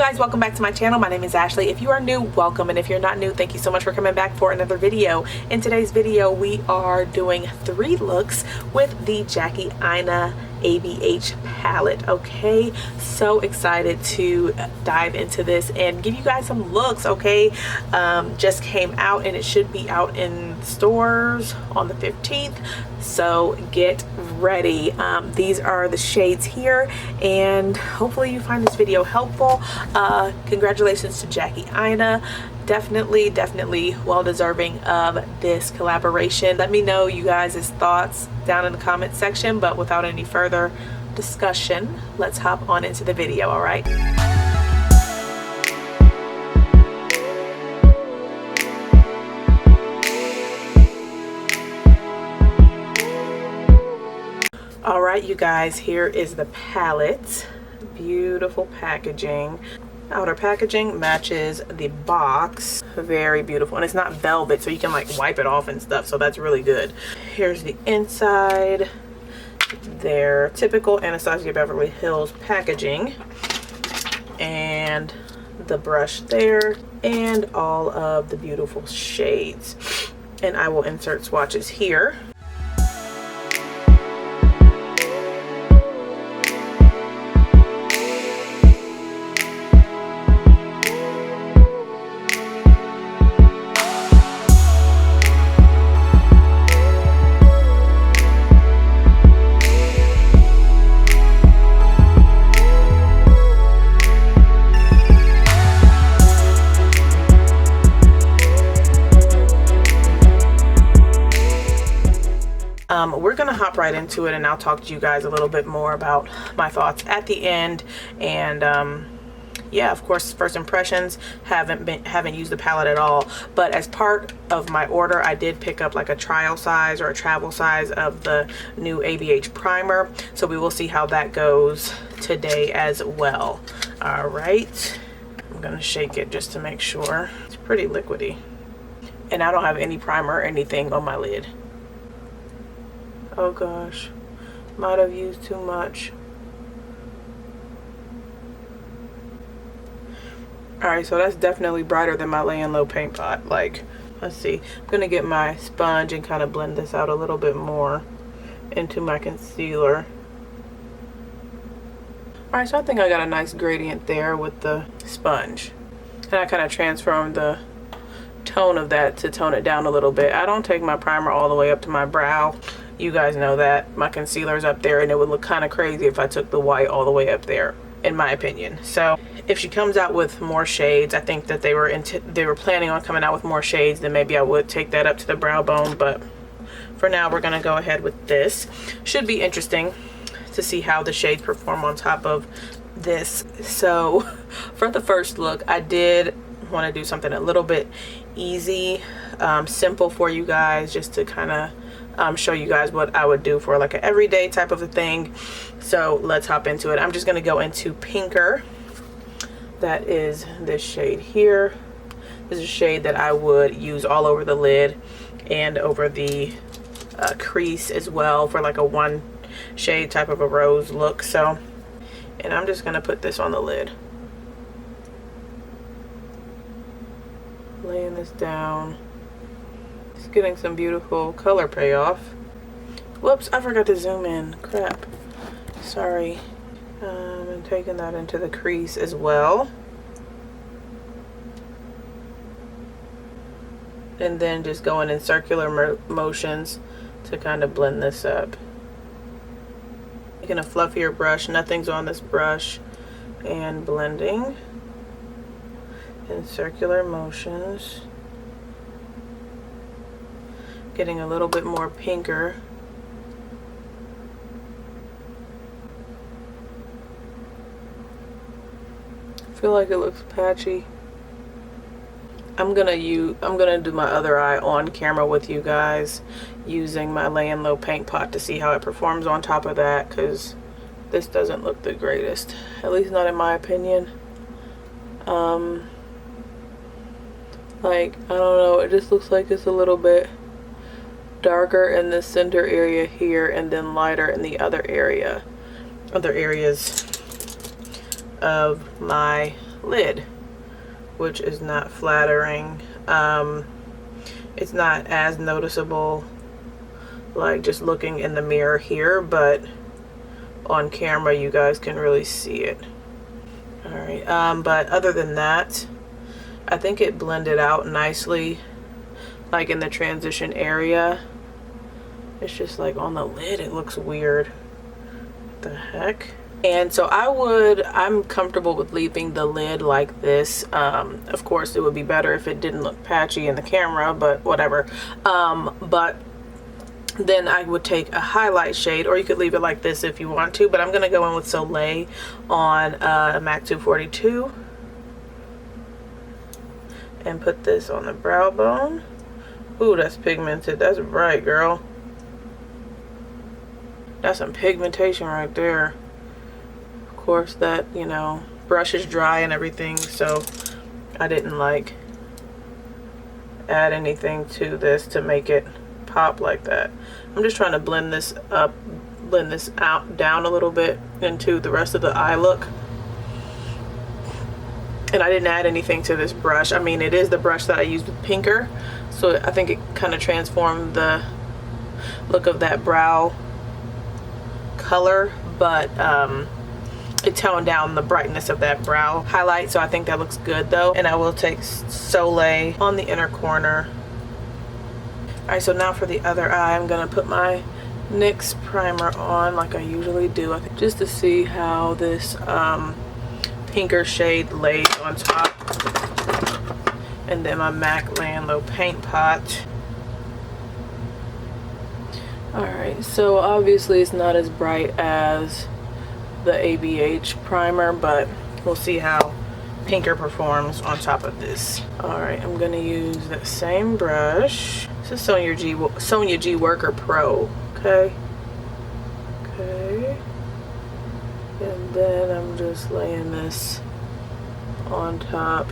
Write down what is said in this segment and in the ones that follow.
guys, welcome back to my channel. My name is Ashley. If you are new, welcome, and if you're not new, thank you so much for coming back for another video. In today's video, we are doing 3 looks with the JackieAina ABH palette. Okay, so excited to dive into this and give you guys some looks. Okay, just came out and it should be out in stores on the 15th, so get ready. These are the shades here, and hopefully you find this video helpful. Congratulations to JackieAina. Definitely well deserving of this collaboration. Let me know you guys' thoughts down in the comment section, but without any further discussion, let's hop on into the video. All right. All right, you guys, here is the palette. Beautiful packaging. Outer packaging matches the box. Very beautiful, and it's not velvet, so you can like wipe it off and stuff, so that's really good. Here's the inside. Their typical Anastasia Beverly Hills packaging, and the brush there, and all of the beautiful shades. And I will insert swatches here. We're gonna hop right into it, and I'll talk to you guys a little bit more about my thoughts at the end. And yeah, of course, first impressions, haven't used the palette at all, but as part of my order I did pick up like a trial size or a travel size of the new ABH primer, so we will see how that goes today as well. All right, I'm gonna shake it just to make sure. It's pretty liquidy, and I don't have any primer or anything on my lid. Oh gosh, might have used too much. Alright, so that's definitely brighter than my Laying Low paint pot. Like, let's see. I'm gonna get my sponge and kind of blend this out a little bit more into my concealer. Alright, so I think I got a nice gradient there with the sponge. And I kind of transformed the tone of that to tone it down a little bit. I don't take my primer all the way up to my brow. You guys know that. My concealer's up there, and it would look kind of crazy if I took the white all the way up there, in my opinion. So if she comes out with more shades, I think that they were planning on coming out with more shades, then maybe I would take that up to the brow bone. But for now, we're gonna go ahead with this. Should be interesting to see how the shades perform on top of this. So for the first look, I did want to do something a little bit easy, simple for you guys, just to kind of show you guys what I would do for like an everyday type of a thing. So let's hop into it. I'm just going to go into Pinker. That is this shade here. This is a shade that I would use all over the lid and over the crease as well, for like a one shade type of a rose look. So, and I'm just going to put this on the lid, laying this down. Just getting some beautiful color payoff. Whoops, I forgot to zoom in. Crap. Sorry. And taking that into the crease as well. And then just going in circular motions to kind of blend this up. Taking a fluffier brush, nothing's on this brush, and blending in circular motions. Getting a little bit more pinker. I feel like it looks patchy. I'm gonna do my other eye on camera with you guys using my Laying Low paint pot to see how it performs on top of that, because this doesn't look the greatest, at least not in my opinion. Like, I don't know, it just looks like it's a little bit darker in the center area here, and then lighter in the other areas of my lid, which is not flattering. It's not as noticeable like just looking in the mirror here, but on camera you guys can really see it. All right, but other than that, I think it blended out nicely, like in the transition area. It's just like on the lid it looks weird. What the heck? And so I'm comfortable with leaving the lid like this. Of course it would be better if it didn't look patchy in the camera, but whatever. But then I would take a highlight shade, or you could leave it like this if you want to, but I'm gonna go in with Soleil on MAC 242 and put this on the brow bone. Ooh, that's pigmented. That's bright, girl. That's some pigmentation right there. Of course, that, you know, brush is dry and everything, so I didn't like add anything to this to make it pop like that. I'm just trying to blend this up, blend this out down a little bit into the rest of the eye look. And I didn't add anything to this brush. I mean, it is the brush that I used with Pinker, so I think it kind of transformed the look of that brow color, but it toned down the brightness of that brow highlight, so I think that looks good though. And I will take Soleil on the inner corner. All right, so now for the other eye, I'm gonna put my NYX primer on like I usually do, just to see how this pinker shade lays on top. And then my MAC Landlow paint pot. All right, so obviously it's not as bright as the ABH primer, but we'll see how Pinker performs on top of this. All right, I'm gonna use that same brush. This is Sonia G Worker Pro, okay? Okay. And then I'm just laying this on top.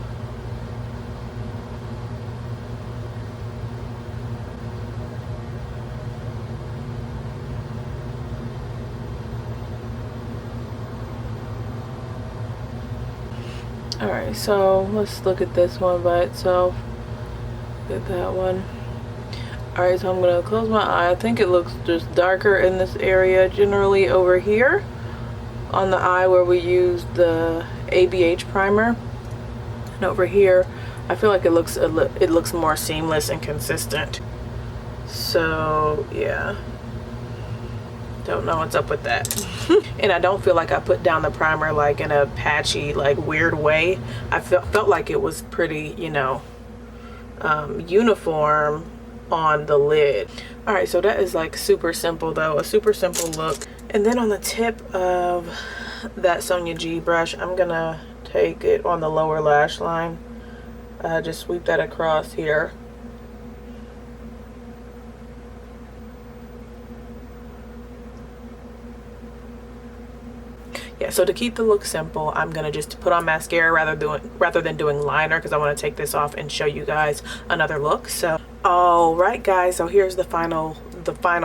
Alright, so let's look at this one by itself. Get that one. Alright, so I'm going to close my eye. I think it looks just darker in this area generally over here on the eye where we used the ABH primer. And over here, I feel like it looks more seamless and consistent. So, yeah. Don't know what's up with that. And I don't feel like I put down the primer like in a patchy, like weird way. I felt like it was pretty, you know, uniform on the lid. All right, so that is like super simple though, a super simple look. And then on the tip of that Sonia G brush, I'm gonna take it on the lower lash line. Just sweep that across here. Yeah, so to keep the look simple, I'm gonna just put on mascara rather than doing liner, because I want to take this off and show you guys another look. So, all right, guys. So here's the final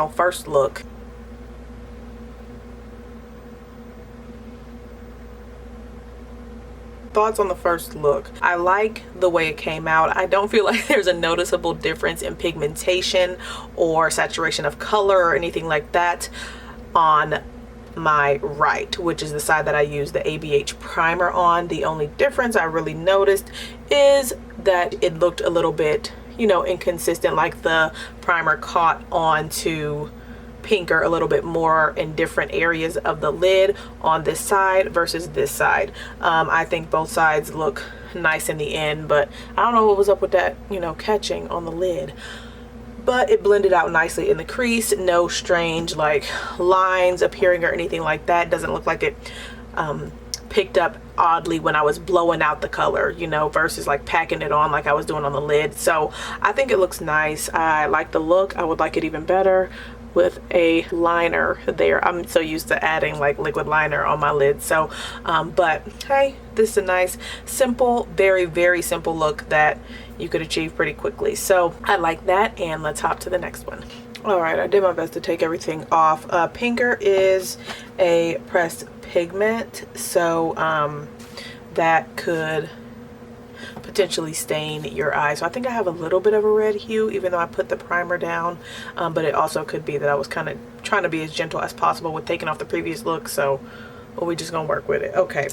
first look. Thoughts on the first look. I like the way it came out. I don't feel like there's a noticeable difference in pigmentation or saturation of color or anything like that on my right, which is the side that I use the ABH primer on. The only difference I really noticed is that it looked a little bit, you know, inconsistent, like the primer caught onto Pinker a little bit more in different areas of the lid on this side versus this side. I think both sides look nice in the end, but I don't know what was up with that, you know, catching on the lid. But it blended out nicely in the crease. No strange like lines appearing or anything like that. Doesn't look like it picked up oddly when I was blowing out the color, you know, versus like packing it on like I was doing on the lid. So I think it looks nice. I like the look. I would like it even better with a liner there. I'm so used to adding like liquid liner on my lid. So but hey, this is a nice simple, very, very simple look that you could achieve pretty quickly. So I like that, and let's hop to the next one. All right, I did my best to take everything off. Pinker is a pressed pigment, so that could potentially stain your eye. So I think I have a little bit of a red hue even though I put the primer down, but it also could be that I was kind of trying to be as gentle as possible with taking off the previous look. So we're just gonna work with it. Okay,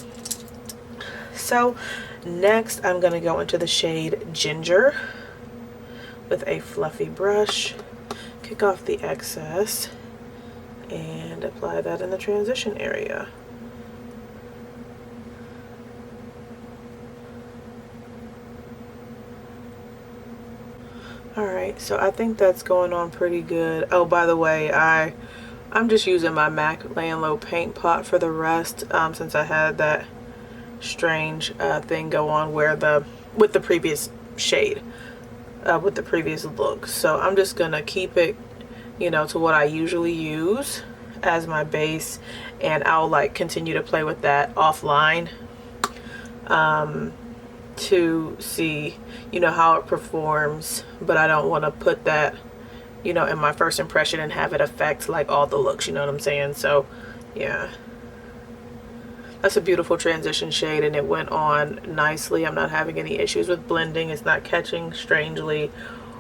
so next I'm gonna go into the shade Ginger with a fluffy brush, kick off the excess, and apply that in the transition area. Alright, so I think that's going on pretty good. Oh, by the way, I'm just using my MAC Laying Low paint pot for the rest, since I had that strange thing go on where with the previous shade, with the previous look. So I'm just gonna keep it, you know, to what I usually use as my base, and I'll like continue to play with that offline to see, you know, how it performs. But I don't want to put that, you know, in my first impression and have it affect like all the looks, you know what I'm saying? So yeah, that's a beautiful transition shade and it went on nicely. I'm not having any issues with blending. It's not catching strangely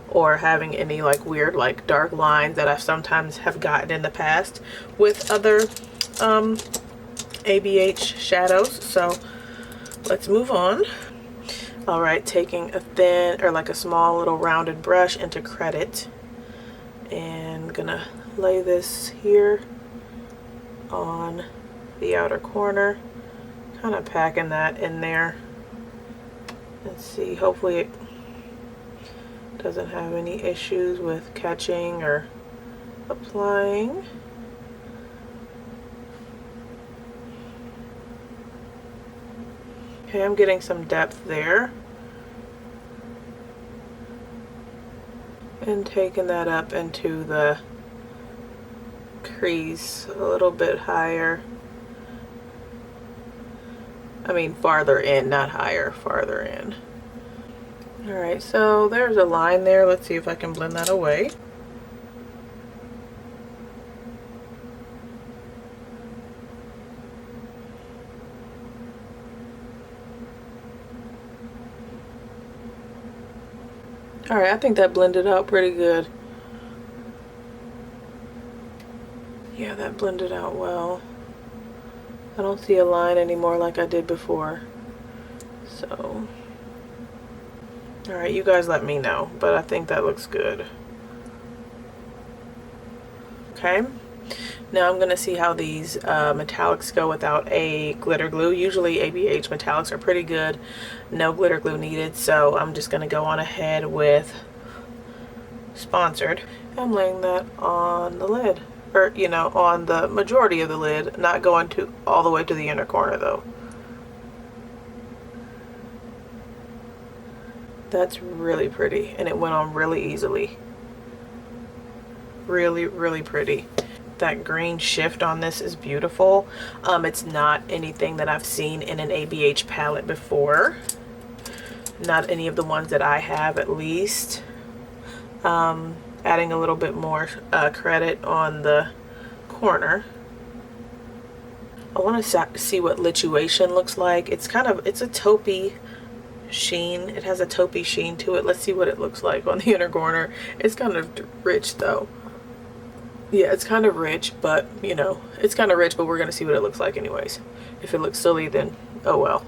or having any like weird like dark lines that I sometimes have gotten in the past with other ABH shadows. So let's move on. All right, taking a thin or like a small little rounded brush into Credit, and gonna lay this here on the outer corner, kind of packing that in there. Let's see, hopefully it doesn't have any issues with catching or applying. Okay, I'm getting some depth there. And taking that up into the crease a little bit higher. I mean farther in, not higher, farther in. Alright, so there's a line there. Let's see if I can blend that away. Alright, I think that blended out pretty good. Yeah, that blended out well. I don't see a line anymore like I did before. So, alright, you guys let me know, but I think that looks good. Okay, now I'm gonna see how these metallics go without a glitter glue. Usually ABH metallics are pretty good, no glitter glue needed, so I'm just gonna go on ahead with Sponsored. I'm laying that on the lid, or you know, on the majority of the lid, not going to all the way to the inner corner though. That's really pretty, and it went on really easily. Really, really pretty. That green shift on this is beautiful. It's not anything that I've seen in an ABH palette before. Not any of the ones that I have, at least. Adding a little bit more Credit on the corner. I want to see what Lituation looks like. It's a taupey sheen. It has a taupey sheen to it. Let's see what it looks like on the inner corner. It's kind of rich though. Yeah, it's kind of rich, but you know, it's kind of rich, but we're gonna see what it looks like anyways. If it looks silly, then oh well.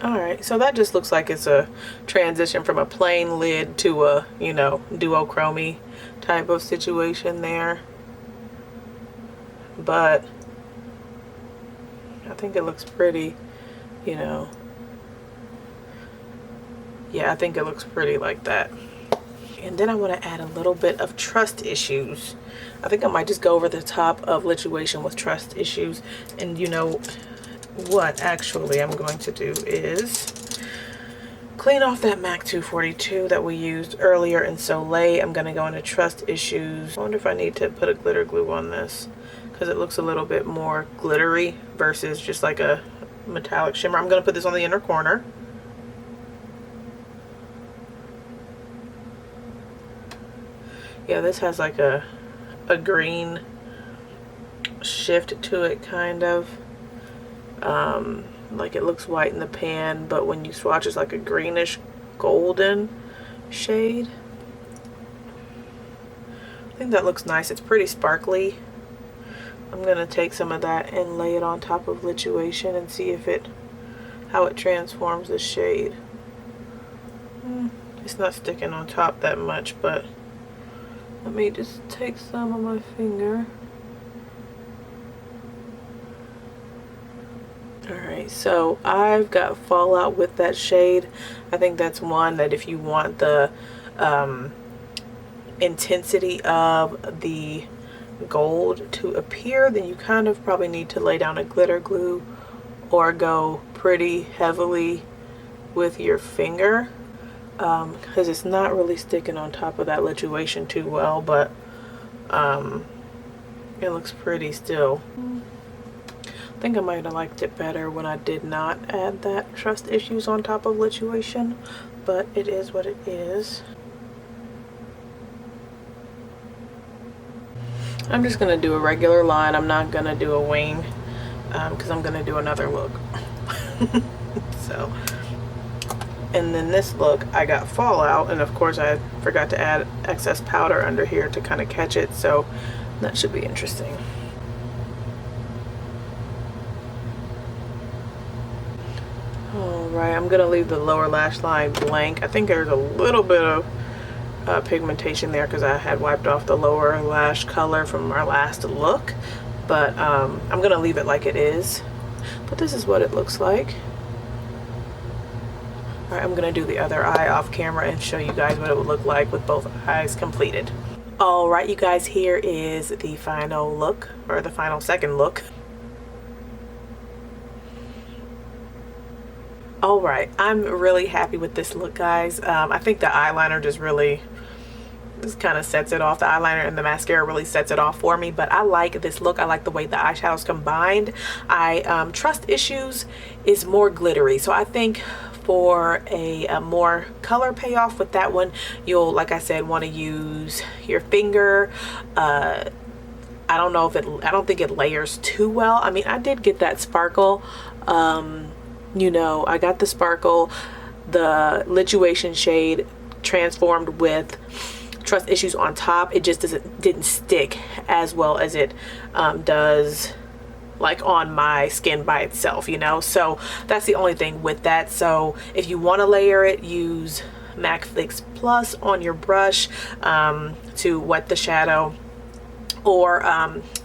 Alright, so that just looks like it's a transition from a plain lid to a, you know, duochrome type of situation there. But I think it looks pretty, you know. Yeah, I think it looks pretty like that. And then I want to add a little bit of Trust Issues. I think I might just go over the top of Lituation with Trust Issues. And you know what actually I'm going to do is clean off that MAC 242 that we used earlier in Soleil. I'm going to go into Trust Issues. I wonder if I need to put a glitter glue on this, because it looks a little bit more glittery versus just like a metallic shimmer. I'm going to put this on the inner corner. Yeah, this has like a green shift to it, kind of. Like it looks white in the pan, but when you swatch it's like a greenish golden shade. I think that looks nice. It's pretty sparkly. I'm gonna take some of that and lay it on top of Lituation and see if how it transforms the shade. It's not sticking on top that much, but let me just take some on my finger. Alright, so I've got Fallout with that shade. I think that's one that if you want the intensity of the gold to appear, then you kind of probably need to lay down a glitter glue or go pretty heavily with your finger, because it's not really sticking on top of that Lituation too well, but it looks pretty still. I think I might have liked it better when I did not add that Trust Issues on top of Lituation, but it is what it is. I'm just going to do a regular line. I'm not going to do a wing because I'm going to do another look. So, and then this look, I got Fallout, and of course I forgot to add excess powder under here to kind of catch it, so that should be interesting. Alright, I'm going to leave the lower lash line blank. I think there's a little bit of pigmentation there because I had wiped off the lower lash color from our last look, but I'm gonna leave it like it is. But this is what it looks like. All right, I'm gonna do the other eye off camera and show you guys what it would look like with both eyes completed. All right, you guys, here is the final look, or the final second look. All right, I'm really happy with this look, guys. I think the eyeliner just really kind of sets it off. The eyeliner and the mascara really sets it off for me, but I like this look. I like the way the eyeshadows combined. Trust Issues is more glittery, so I think for a more color payoff with that one, you'll, like I said, want to use your finger. I don't think it layers too well. I mean, I did get that sparkle. You know, I got the sparkle, the Lituation shade transformed with Trust Issues on top. It just didn't stick as well as it does like on my skin by itself, you know. So that's the only thing with that. So if you want to layer it, use MAC Fix Plus on your brush to wet the shadow, or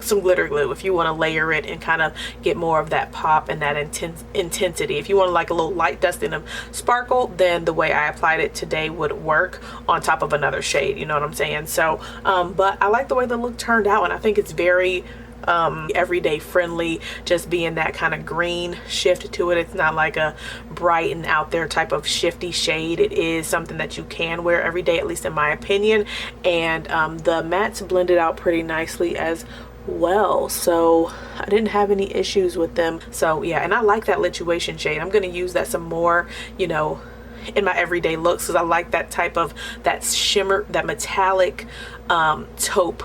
some glitter glue if you want to layer it and kind of get more of that pop and that intensity. If you want like a little light dusting of sparkle, then the way I applied it today would work on top of another shade, you know what I'm saying? So but I like the way the look turned out, and I think it's very everyday friendly, just being that kind of green shift to it. It's not like a bright and out there type of shifty shade. It is something that you can wear every day, at least in my opinion. And the mattes blended out pretty nicely as well, so I didn't have any issues with them. So yeah, and I like that Lituation shade. I'm going to use that some more, you know, in my everyday looks, because I like that type of, that shimmer, that metallic taupe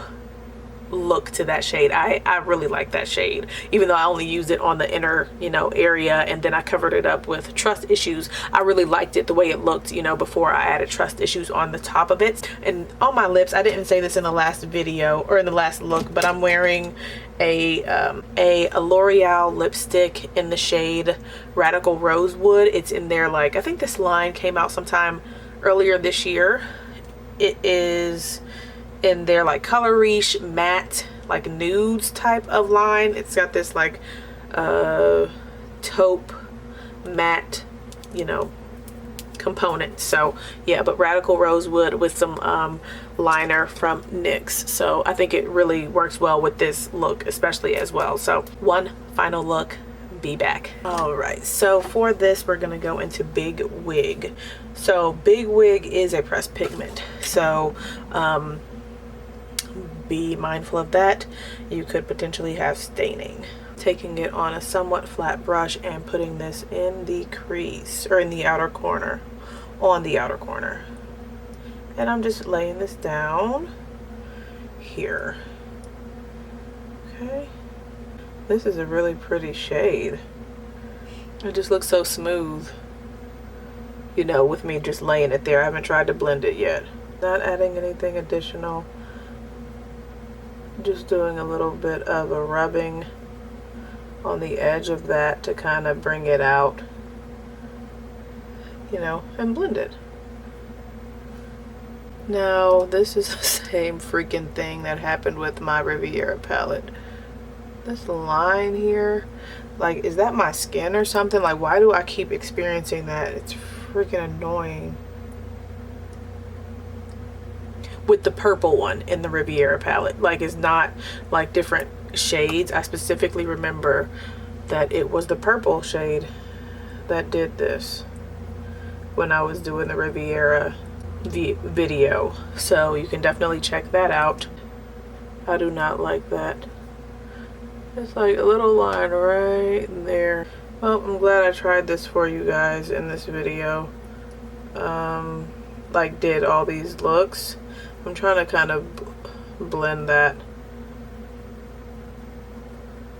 look to that shade. I really like that shade, even though I only used it on the inner, you know, area, and then I covered it up with Trust Issues. I really liked it the way it looked, you know, before I added Trust Issues on the top of it. And on my lips, I didn't say this in the last video or in the last look, but I'm wearing a L'Oreal lipstick in the shade Radical Rosewood. It's in there, like, I think this line came out sometime earlier this year. It is in their like Color Riche matte, like nudes type of line. It's got this like taupe matte, you know, component. So yeah, but Radical Rosewood with some liner from NYX. So I think it really works well with this look especially as well. So one final look, be back. All right, so for this we're gonna go into Big Wig. So Big Wig is a pressed pigment, so be mindful of that. You could potentially have staining. Taking it on a somewhat flat brush and putting this in the crease, or in the outer corner, on the outer corner. And I'm just laying this down here. Okay. This is a really pretty shade. It just looks so smooth, you know, with me just laying it there. I haven't tried to blend it yet. Not adding anything additional. Just doing a little bit of a rubbing on the edge of that to kind of bring it out, you know, and blend it. Now, this is the same freaking thing that happened with my Riviera palette. This line here, like, is that my skin or something? Like, why do I keep experiencing that? It's freaking annoying. With the purple one in the Riviera palette, like, it's not like different shades. I specifically remember that it was the purple shade that did this when I was doing the Riviera video, so you can definitely check that out. I do not like that. It's like a little line right there. Well, I'm glad I tried this for you guys in this video. Like, did all these looks. I'm trying to kind of blend that.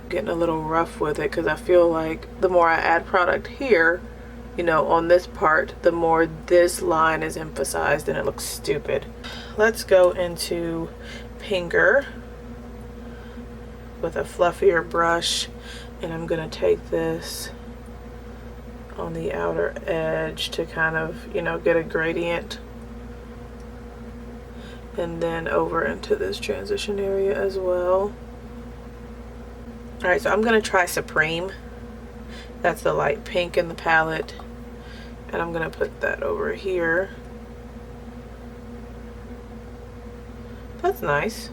Getting a little rough with it because I feel like the more I add product here, you know, on this part, the more this line is emphasized and it looks stupid. Let's go into Pinker with a fluffier brush, and I'm gonna take this on the outer edge to kind of, you know, get a gradient, and then over into this transition area as well. All right, so I'm gonna try Supreme. That's the light pink in the palette, and I'm gonna put that over here. That's nice.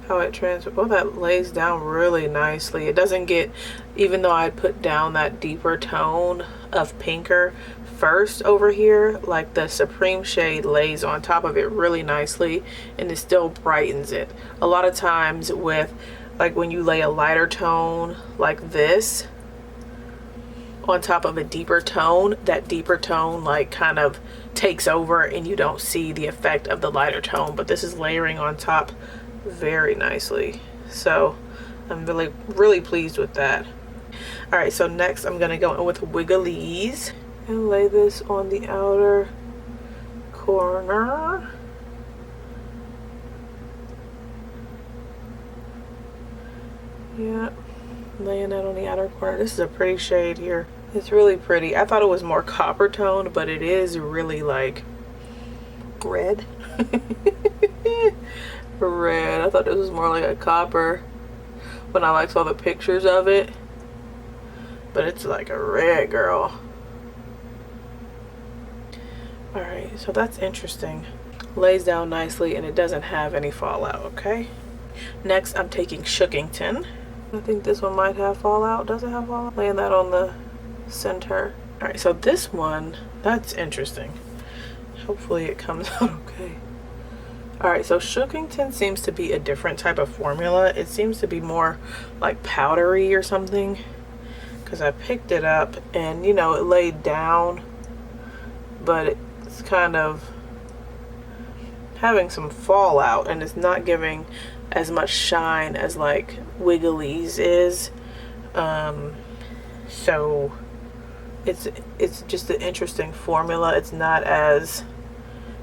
How it transfers. Oh, that lays down really nicely. It doesn't get, even though I put down that deeper tone of Pinker first over here, like the Supreme shade lays on top of it really nicely, and it still brightens it. A lot of times with, like, when you lay a lighter tone like this on top of a deeper tone, that deeper tone like kind of takes over and you don't see the effect of the lighter tone, but this is layering on top very nicely. So I'm really pleased with that. All right, so next I'm gonna go in with Wigglies and lay this on the outer corner. Yeah, laying that on the outer corner. This is a pretty shade here. It's really pretty. I thought it was more copper toned, but it is really like red. Red. I thought this was more like a copper when I like saw the pictures of it, but it's like a red, girl. All right, so that's interesting. Lays down nicely and it doesn't have any fallout. Okay, next I'm taking Shookington. I think this one might have fallout. Does it have fallout? Laying that on the center. All right, so this one, that's interesting. Hopefully it comes out okay. All right, so Shookington seems to be a different type of formula. It seems to be more like powdery or something, because I picked it up and, you know, it laid down, but it's kind of having some fallout and it's not giving as much shine as like Wigglies is. So it's just an interesting formula. It's not as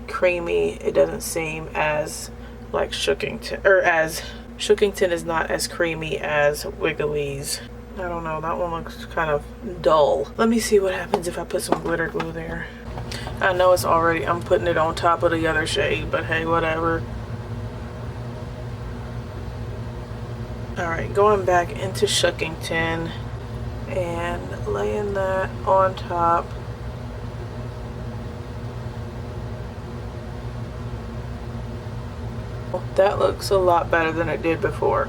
creamy. It doesn't seem as like Shookington, or as Shookington is not as creamy as Wigglies. I don't know, that one looks kind of dull. Let me see what happens if I put some glitter glue there. I know it's already, I'm putting it on top of the other shade, but hey, whatever. All right, going back into Shookington and laying that on top. That looks a lot better than it did before.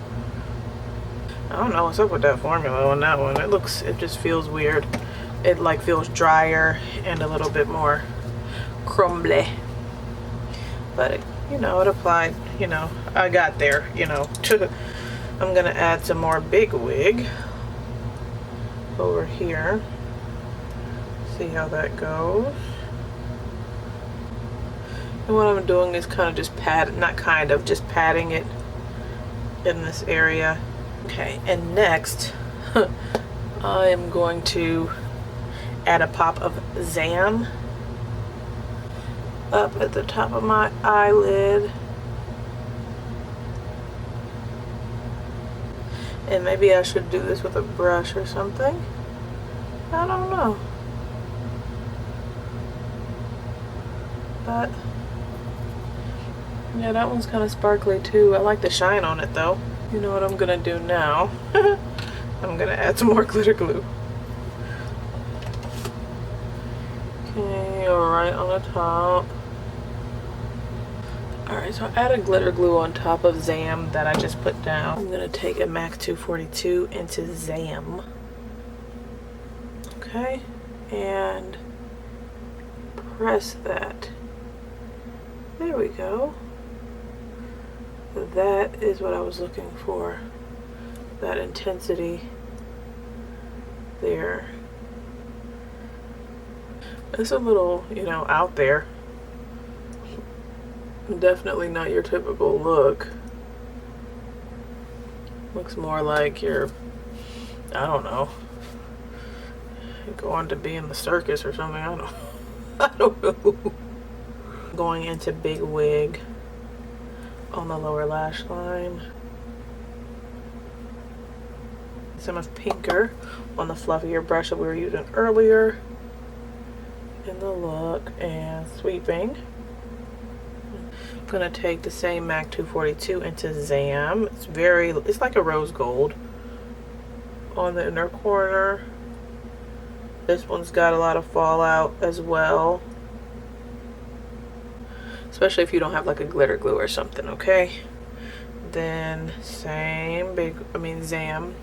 I don't know what's up with that formula on that one. It just feels weird. It like feels drier and a little bit more crumbly. But it, you know, it applied, you know, I got there, you know. I'm gonna add some more Big Wig over here. See how that goes. And what I'm doing is kind of just just patting it in this area. Okay, and next I am going to add a pop of Zam up at the top of my eyelid. And maybe I should do this with a brush or something. I don't know. But yeah, that one's kind of sparkly too. I like the shine on it though. You know what I'm gonna do now? I'm gonna add some more glitter glue. Okay, right on the top. Alright, so I added glitter glue on top of Zam that I just put down. I'm gonna take a MAC 242 into Zam. Okay, and press that. There we go. That is what I was looking for. That intensity there. It's a little, you know, out there. Definitely not your typical look. Looks more like you're, I don't know, going to be in the circus or something. I don't know. Going into big wig on the lower lash line. Some of pinker on the fluffier brush that we were using earlier in the look, and sweeping. I'm gonna take the same MAC 242 into Zam. It's like a rose gold on the inner corner. This one's got a lot of fallout as well, especially if you don't have like a glitter glue or something. Okay, then same Zam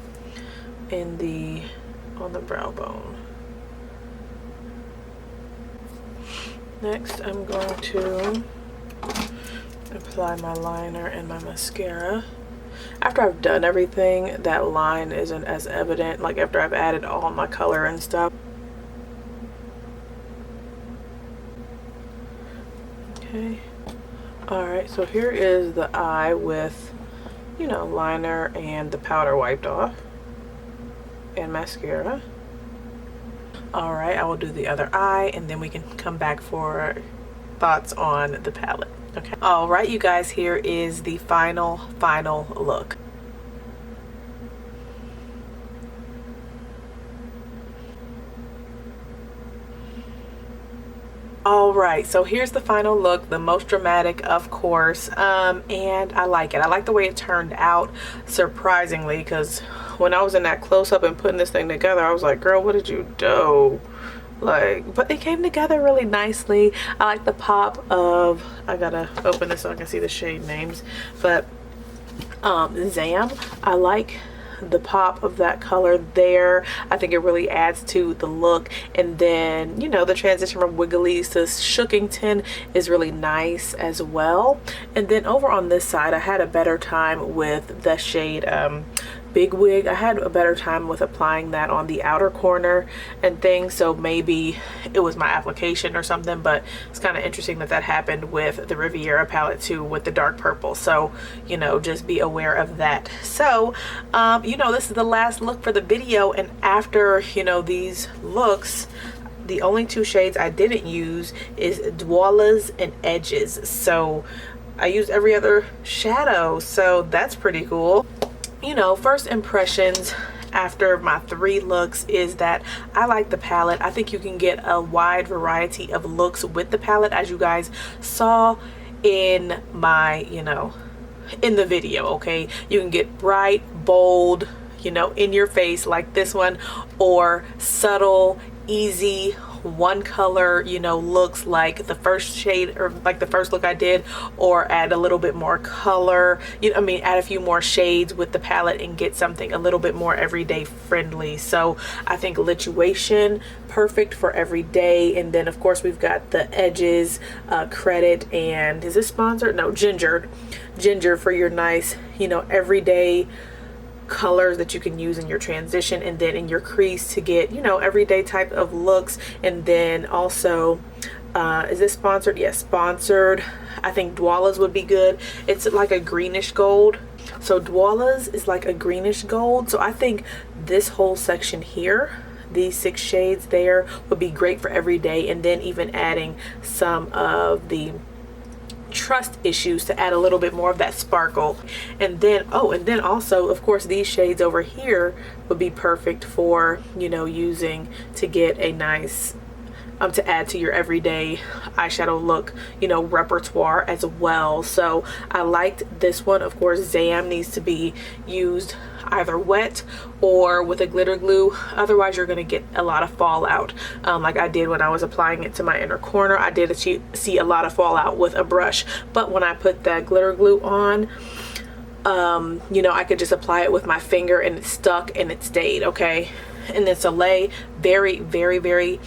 on the brow bone. Next, I'm going to apply my liner and my mascara. After I've done everything, that line isn't as evident, like after I've added all my color and stuff. Okay. Alright, so here is the eye with, you know, liner and the powder wiped off. And mascara. Alright, I will do the other eye and then we can come back for thoughts on the palette. Okay. Alright, you guys, here is the final look. Alright, so here's the final look, the most dramatic, of course, and I like it. I like the way it turned out, surprisingly, because when I was in that close-up and putting this thing together, I was like, girl, what did you do? Like, but it came together really nicely. I like the pop of, I gotta open this so I can see the shade names, but Zam, I like the pop of that color there. I think it really adds to the look, and then, you know, the transition from Wigglies to Shookington is really nice as well. And then over on this side, I had a better time with the shade Big Wig. I had a better time with applying that on the outer corner and things, so maybe it was my application or something, but it's kind of interesting that that happened with the Riviera palette too, with the dark purple. So, you know, just be aware of that. So you know, this is the last look for the video, and after, you know, these looks, the only two shades I didn't use is Dwalas and Edges. So I used every other shadow, so that's pretty cool. You know, first impressions after my 3 looks is that I like the palette. I think you can get a wide variety of looks with the palette, as you guys saw in my, you know, in the video. Okay, you can get bright, bold, you know, in your face like this one, or subtle, easy, one color, you know, looks like the first shade, or like the first look I did, or add a little bit more color, you know, I mean, add a few more shades with the palette and get something a little bit more everyday friendly. So I think Lituation, perfect for every day. And then of course we've got the Edges, Credit, and is this sponsored? No, Ginger for your nice, you know, everyday colors that you can use in your transition and then in your crease to get, you know, everyday type of looks. And then also is this sponsored? Yes, sponsored. I think Dwalas would be good. It's like a greenish gold. So Dwala's is like a greenish gold. So I think this whole section here, these 6 shades there, would be great for every day, and then even adding some of the Trust issues to add a little bit more of that sparkle. And then and then also, of course, these shades over here would be perfect for, you know, using to get a nice to add to your everyday eyeshadow look, you know, repertoire as well. So I liked this one. Of course, Zam needs to be used either wet or with a glitter glue, otherwise you're going to get a lot of fallout, like I did when I was applying it to my inner corner. I did see a lot of fallout with a brush, but when I put that glitter glue on, you know, I could just apply it with my finger and it stuck and it stayed. Okay. And then Soleil, very, very, very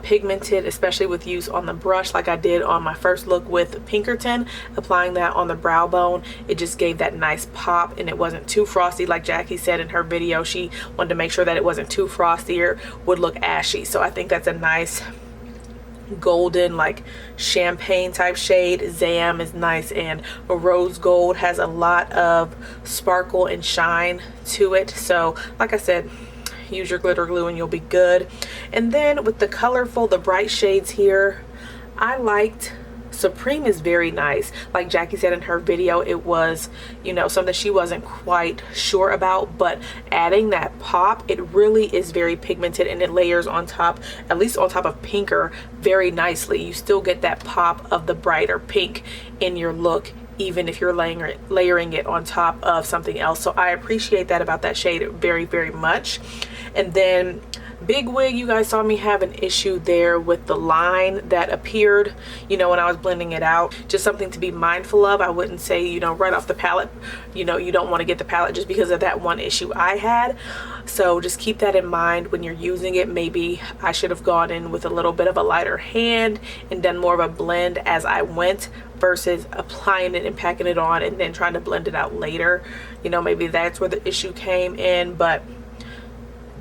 pigmented, especially with use on the brush, like I did on my first look with Pinkerton. Applying that on the brow bone, it just gave that nice pop, and it wasn't too frosty. Like Jackie said in her video, she wanted to make sure that it wasn't too frosty or would look ashy. So I think that's a nice golden, like champagne type shade. Zam is nice, and rose gold has a lot of sparkle and shine to it. So like I said, use your glitter glue and you'll be good. And then with the colorful, the bright shades here, I liked Supreme is very nice. Like Jackie said in her video, it was, you know, something she wasn't quite sure about, but adding that pop, it really is very pigmented, and it layers on top, at least on top of Pinker, very nicely. You still get that pop of the brighter pink in your look, even if you're layering it on top of something else. So I appreciate that about that shade very, very much. And then Big Wig, you guys saw me have an issue there with the line that appeared, you know, when I was blending it out. Just something to be mindful of. I wouldn't say, you know, right off the palette, you know, you don't want to get the palette just because of that one issue I had. So just keep that in mind when you're using it. Maybe I should have gone in with a little bit of a lighter hand and done more of a blend as I went, versus applying it and packing it on and then trying to blend it out later. You know, maybe that's where the issue came in, but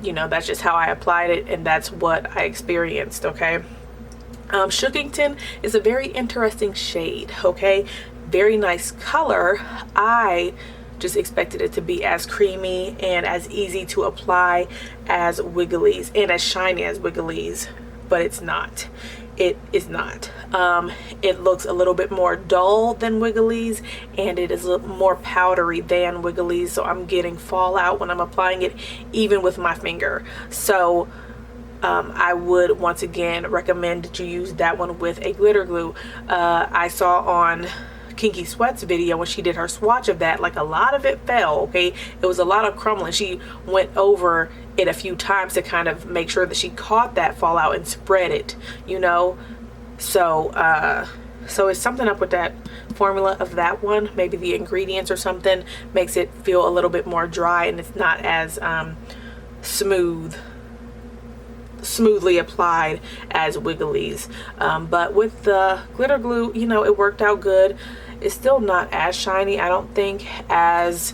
you know, that's just how I applied it, and that's what I experienced. Okay. Shookington is a very interesting shade. Okay, very nice color. I just expected it to be as creamy and as easy to apply as Wiggly's and as shiny as Wiggly's, but it's not. It is not. It looks a little bit more dull than Wiggly's, and it is a little more powdery than Wiggly's, so I'm getting fallout when I'm applying it, even with my finger. So I would once again recommend that you use that one with a glitter glue. I saw on Kinky Sweat's video when she did her swatch of that, like a lot of it fell. Okay, it was a lot of crumbling. She went over it a few times to kind of make sure that she caught that fallout and spread it, you know. So so it's something up with that formula of that one. Maybe the ingredients or something makes it feel a little bit more dry, and it's not as smoothly applied as Wiggly's. But with the glitter glue, you know, it worked out good. It's still not as shiny, I don't think, as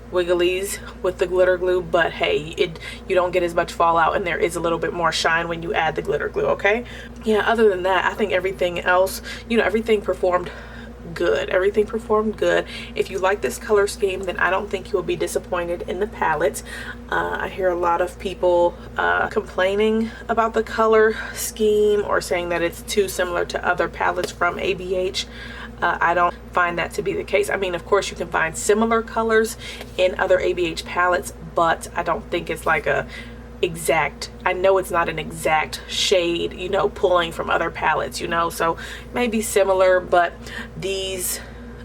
Wiggly's with the glitter glue, but hey, you don't get as much fallout, and there is a little bit more shine when you add the glitter glue. Okay, yeah, other than that, I think everything else, you know, everything performed good. Everything performed good. If you like this color scheme, then I don't think you'll be disappointed in the palette. I hear a lot of people complaining about the color scheme or saying that it's too similar to other palettes from ABH. I don't find that to be the case. I mean, of course, you can find similar colors in other ABH palettes, but I don't think it's like a exact, I know it's not an exact shade, you know, pulling from other palettes, you know, so maybe similar, but these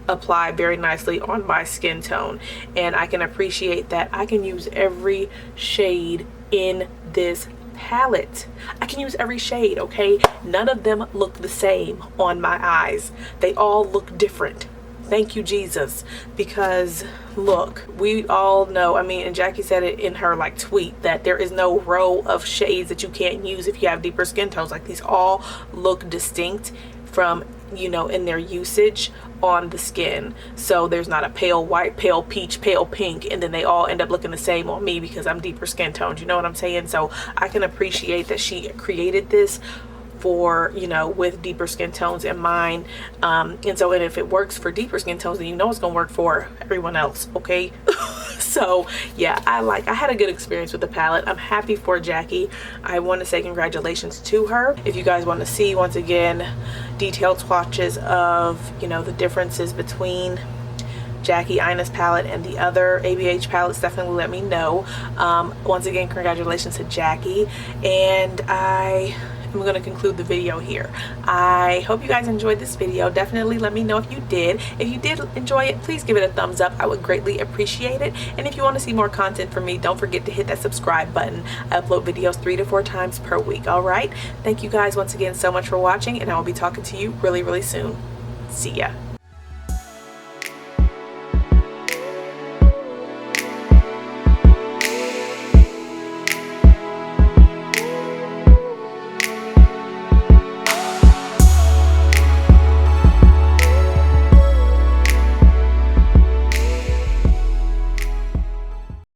apply very nicely on my skin tone, and I can appreciate that I can use every shade in this palette. I can use every shade. Okay, none of them look the same on my eyes. They all look different. Thank you, Jesus, because look, we all know, I mean, and Jackie said it in her like tweet, that there is no row of shades that you can't use if you have deeper skin tones. Like, these all look distinct from, you know, in their usage on the skin. So there's not a pale white, pale peach, pale pink, and then they all end up looking the same on me because I'm deeper skin toned. You know what I'm saying? So I can appreciate that she created this for, you know, with deeper skin tones in mind. And if it works for deeper skin tones, then you know it's gonna work for everyone else, okay? So yeah, I had a good experience with the palette. I'm happy for Jackie. I want to say congratulations to her. If you guys want to see, once again, detailed swatches of, you know, the differences between JackieAina's palette and the other ABH palettes, definitely let me know. Once again, congratulations to Jackie, and I am going to conclude the video here. I hope you guys enjoyed this video. Definitely let me know if you did. If you did enjoy it, please give it a thumbs up. I would greatly appreciate it. And if you want to see more content from me, don't forget to hit that subscribe button. I upload videos 3 to 4 times per week. All right, thank you guys once again so much for watching, and I will be talking to you really soon. See ya.